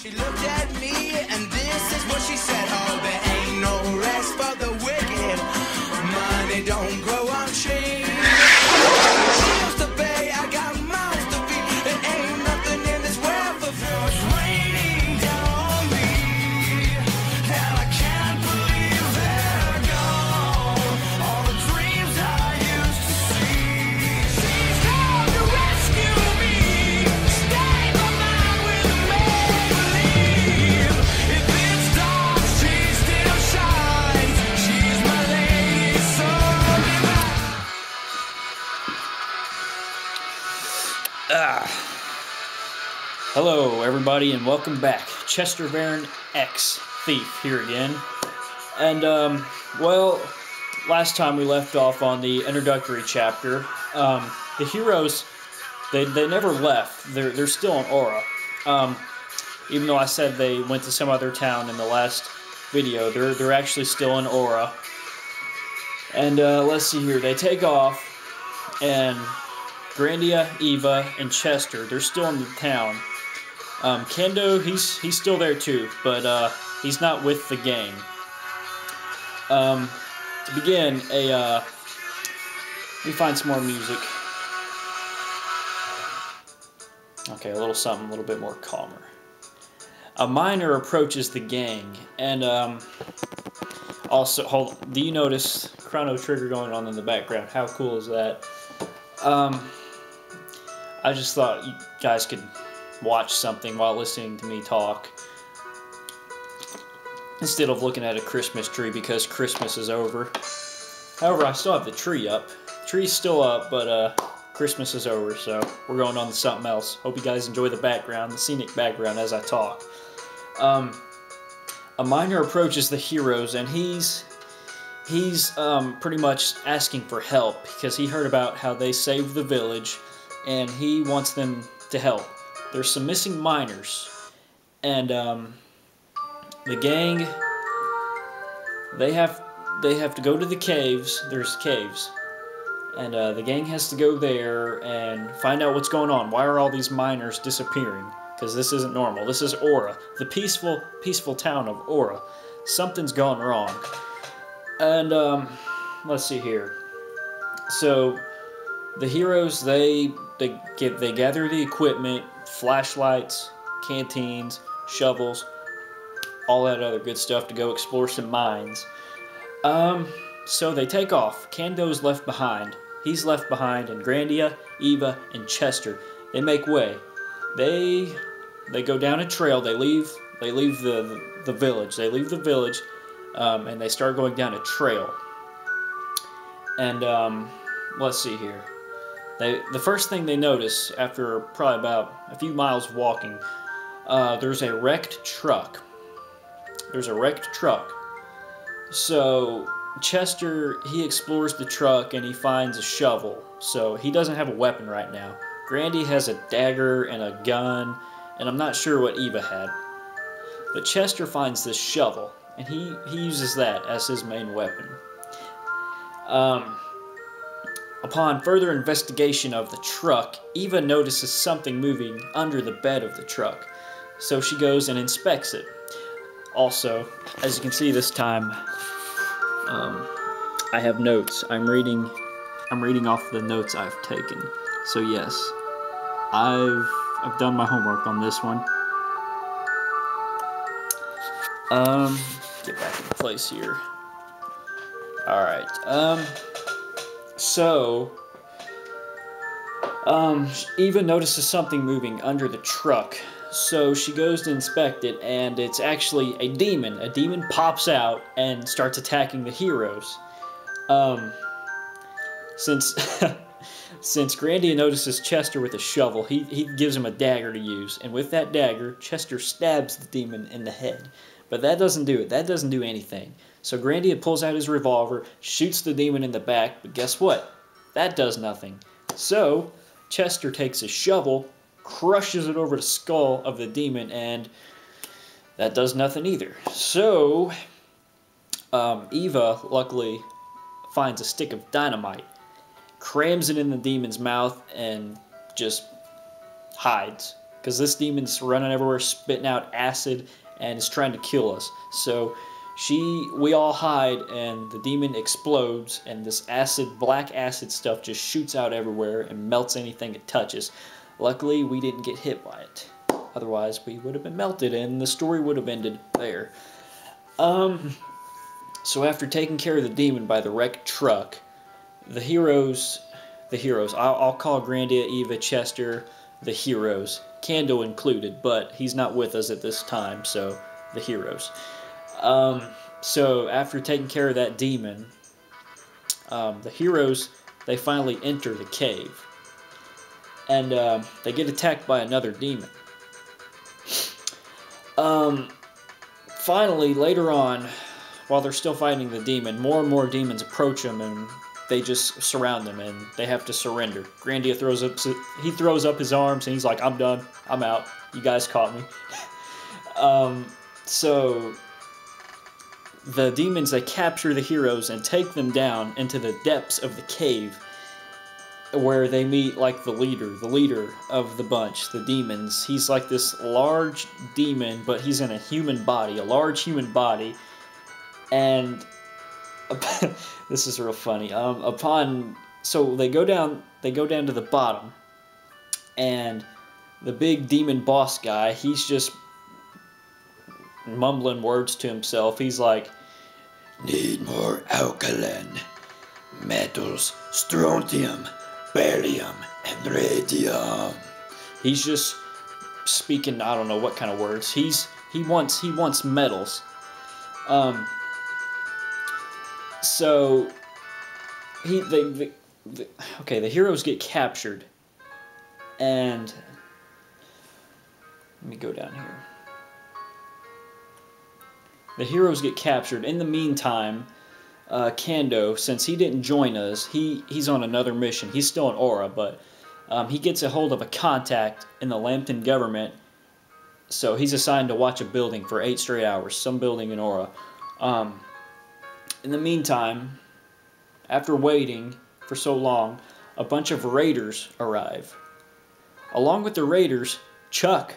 She looked at me and this is what she said. Oh, there ain't no rest for the wicked. Money don't grow on trees. Bills to pay, I got mouths to feed. There ain't nothing in this world for free. It's raining down on me, and I can't believe they're gone. All the dreams I used to see. She's come to rescue me. Stay my mind with a make-believe. If it's dark, she still shines. She's my lady, so divine. Hello, everybody, and welcome back. Chester Varen X Thief here again. And, well, last time we left off on the introductory chapter. The heroes, they never left. They're still in Aura. Even though I said they went to some other town in the last video, they're actually still in Aura. And, let's see here. They take off, and Grandia, Eva, and Chester, they're still in the town. Kendo, he's still there too, but he's not with the gang. To begin, let me find some more music. Okay, a little something, a little bit more calmer. A miner approaches the gang, and also, do you notice Chrono Trigger going on in the background? How cool is that? I just thought you guys could watch something while listening to me talk instead of looking at a Christmas tree because Christmas is over. However, I still have the tree up. The tree's still up, but Christmas is over, so we're going on to something else. Hope you guys enjoy the background, the scenic background as I talk. A miner approaches the heroes, and he's pretty much asking for help because he heard about how they saved the village, and he wants them to help. There's some missing miners, and the gang, they have to go to the caves. There's caves, and the gang has to go there and find out what's going on. Why are all these miners disappearing? Because this isn't normal. This is Aura, the peaceful town of Aura. Something's gone wrong. And let's see here. So the heroes, they gather the equipment, flashlights, canteens, shovels, all that other good stuff to go explore some mines. So they take off. Kando's left behind. He's left behind, and Grandia, Eva, and Chester, they make way. They go down a trail. They leave the village. They leave the village, and they start going down a trail. And let's see here. The first thing they notice after probably about a few miles walking, there's a wrecked truck. There's a wrecked truck. So Chester, he explores the truck and he finds a shovel. So he doesn't have a weapon right now. Grandy has a dagger and a gun, and I'm not sure what Eva had. But Chester finds this shovel, and he uses that as his main weapon. Upon further investigation of the truck, Eva notices something moving under the bed of the truck. So she goes and inspects it. Also, as you can see this time, I have notes. I'm reading off the notes I've taken. So yes, I've done my homework on this one. Get back in place here. Alright, so, Eva notices something moving under the truck. So she goes to inspect it, and it's actually a demon. A demon pops out and starts attacking the heroes. Since Grandia notices Chester with a shovel, he gives him a dagger to use. And with that dagger, Chester stabs the demon in the head. But that doesn't do it. That doesn't do anything. So Grandia pulls out his revolver, shoots the demon in the back, but guess what? That does nothing. So Chester takes a shovel, crushes it over the skull of the demon, and that does nothing either. So Eva, luckily, finds a stick of dynamite, crams it in the demon's mouth, and just hides. because this demon's running everywhere, spitting out acid, and is trying to kill us. So we all hide, and the demon explodes, and this black acid stuff just shoots out everywhere and melts anything it touches. Luckily, we didn't get hit by it. Otherwise, we would have been melted, and the story would have ended there. So after taking care of the demon by the wrecked truck, the heroes, I'll call Grandia, Eva, Chester the heroes, Kando included, but he's not with us at this time, so the heroes. So after taking care of that demon, the heroes, they finally enter the cave, and they get attacked by another demon. Finally, later on, while they're still fighting the demon, more and more demons approach them, and they just surround them, and they have to surrender. Grandia throws up his arms, and he's like, "I'm done. I'm out. You guys caught me." So the demons, they capture the heroes and take them down into the depths of the cave, where they meet like the leader of the bunch, the demons. He's like this large demon, but he's in a human body, a large human body, and this is real funny. So they go down to the bottom, and the big demon boss guy, he's just mumbling words to himself. He's like, "Need more alkaline metals, strontium, beryllium, and radium." He's just speaking, I don't know what kind of words. He wants metals. So the heroes get captured, and let me go down here. The heroes get captured. In the meantime, Kando, since he didn't join us, he's on another mission. He's still in Aura, but he gets a hold of a contact in the Lambton government, so he's assigned to watch a building for 8 straight hours, some building in Aura. In the meantime, after waiting for so long, a bunch of raiders arrive. Along with the raiders, Chuck,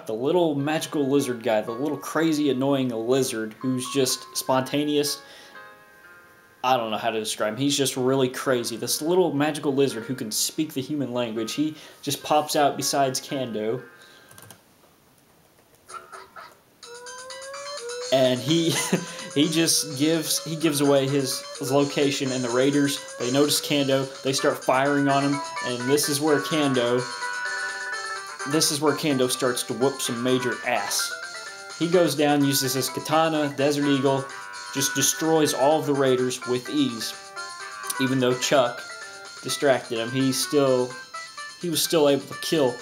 the little magical lizard guy, the little crazy annoying lizard who's just spontaneous. I don't know how to describe him. He's just really crazy. This little magical lizard who can speak the human language, he just pops out besides Kando. And he just gives away his location, and the raiders, they notice Kando, they start firing on him, and this is where Kando starts to whoop some major ass. He goes down, uses his katana, Desert Eagle, just destroys all of the raiders with ease. Even though Chuck distracted him, he was still able to kill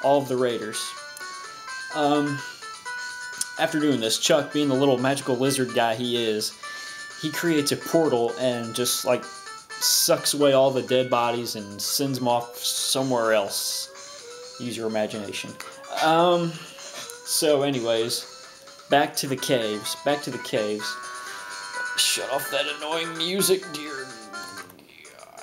all of the raiders. After doing this, Chuck, being the little magical lizard guy he is, he creates a portal and just like sucks away all the dead bodies and sends them off somewhere else. Use your imagination. So anyways, back to the caves. Shut off that annoying music, dear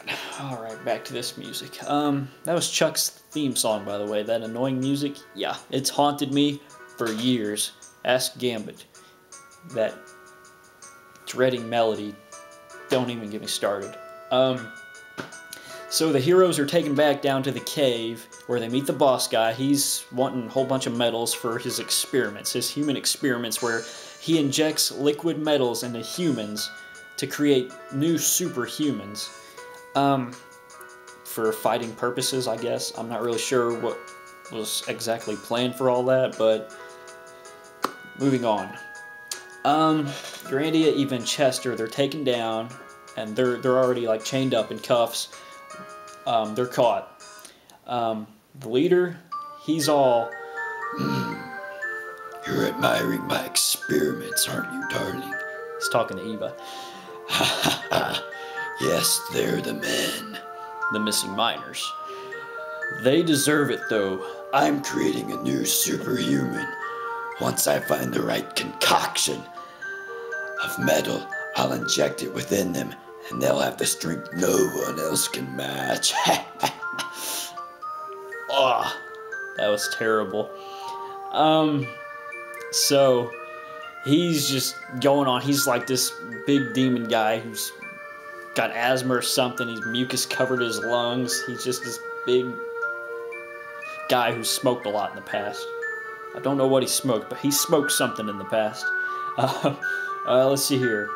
God. Alright, back to this music. That was Chuck's theme song, by the way. That annoying music, yeah, it's haunted me for years. Ask Gambit. That dreading melody, don't even get me started. So the heroes are taken back down to the cave where they meet the boss guy. He's wanting a whole bunch of metals for his experiments, his human experiments, where he injects liquid metals into humans to create new superhumans. For fighting purposes, I guess. I'm not really sure what was exactly planned for all that, but moving on. Grandia, Eva, and Chester, they're taken down, and they're already like chained up in cuffs. They're caught. The leader, he's all, "You're admiring my experiments, aren't you, darling?" He's talking to Eva. "Ha ha ha. Yes, they're the men. The missing miners. They deserve it, though. I'm creating a new superhuman. Once I find the right concoction of metal, I'll inject it within them, and they'll have the strength no one else can match." Oh, That was terrible. So he's just going on. He's like this big demon guy who's got asthma or something. He's mucus covered his lungs. He's just this big guy who smoked a lot in the past. I don't know what he smoked, but he smoked something in the past. Let's see here.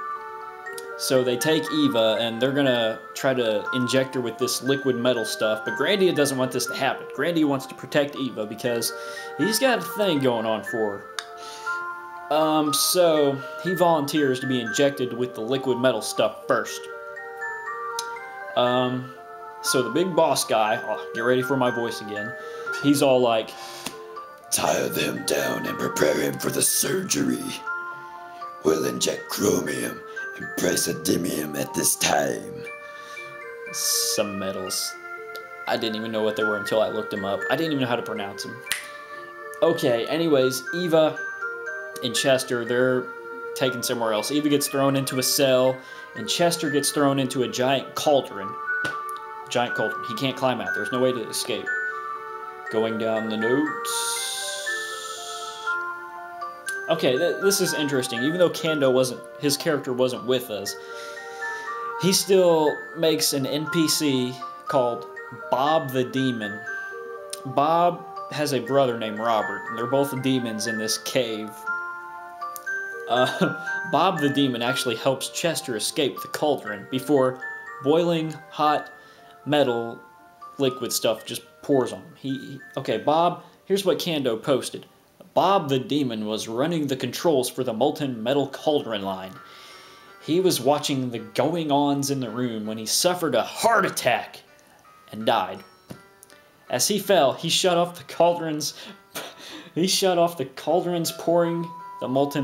So they take Eva, and they're gonna try to inject her with this liquid metal stuff, but Grandia doesn't want this to happen. Grandia wants to protect Eva because he's got a thing going on for her. So he volunteers to be injected with the liquid metal stuff first. So the big boss guy, oh, get ready for my voice again, he's all like, "Tie them down and prepare him for the surgery. We'll inject chromium and praseodymium at this time." Some metals. I didn't even know what they were until I looked them up. I didn't even know how to pronounce them. Okay, anyways, Eva and Chester, they're taken somewhere else. Eva gets thrown into a cell, and Chester gets thrown into a giant cauldron. Giant cauldron. He can't climb out. There's no way to escape. Going down the notes. Okay, this is interesting. Even though his character wasn't with us, he still makes an NPC called Bob the Demon. Bob has a brother named Robert, and they're both demons in this cave. Bob the Demon actually helps Chester escape the cauldron before boiling hot metal liquid stuff just pours on him. Okay, Bob, here's what Kando posted. Bob the Demon was running the controls for the molten metal cauldron line. He was watching the going-ons in the room when he suffered a heart attack and died. As he fell, he shut off the cauldrons pouring the molten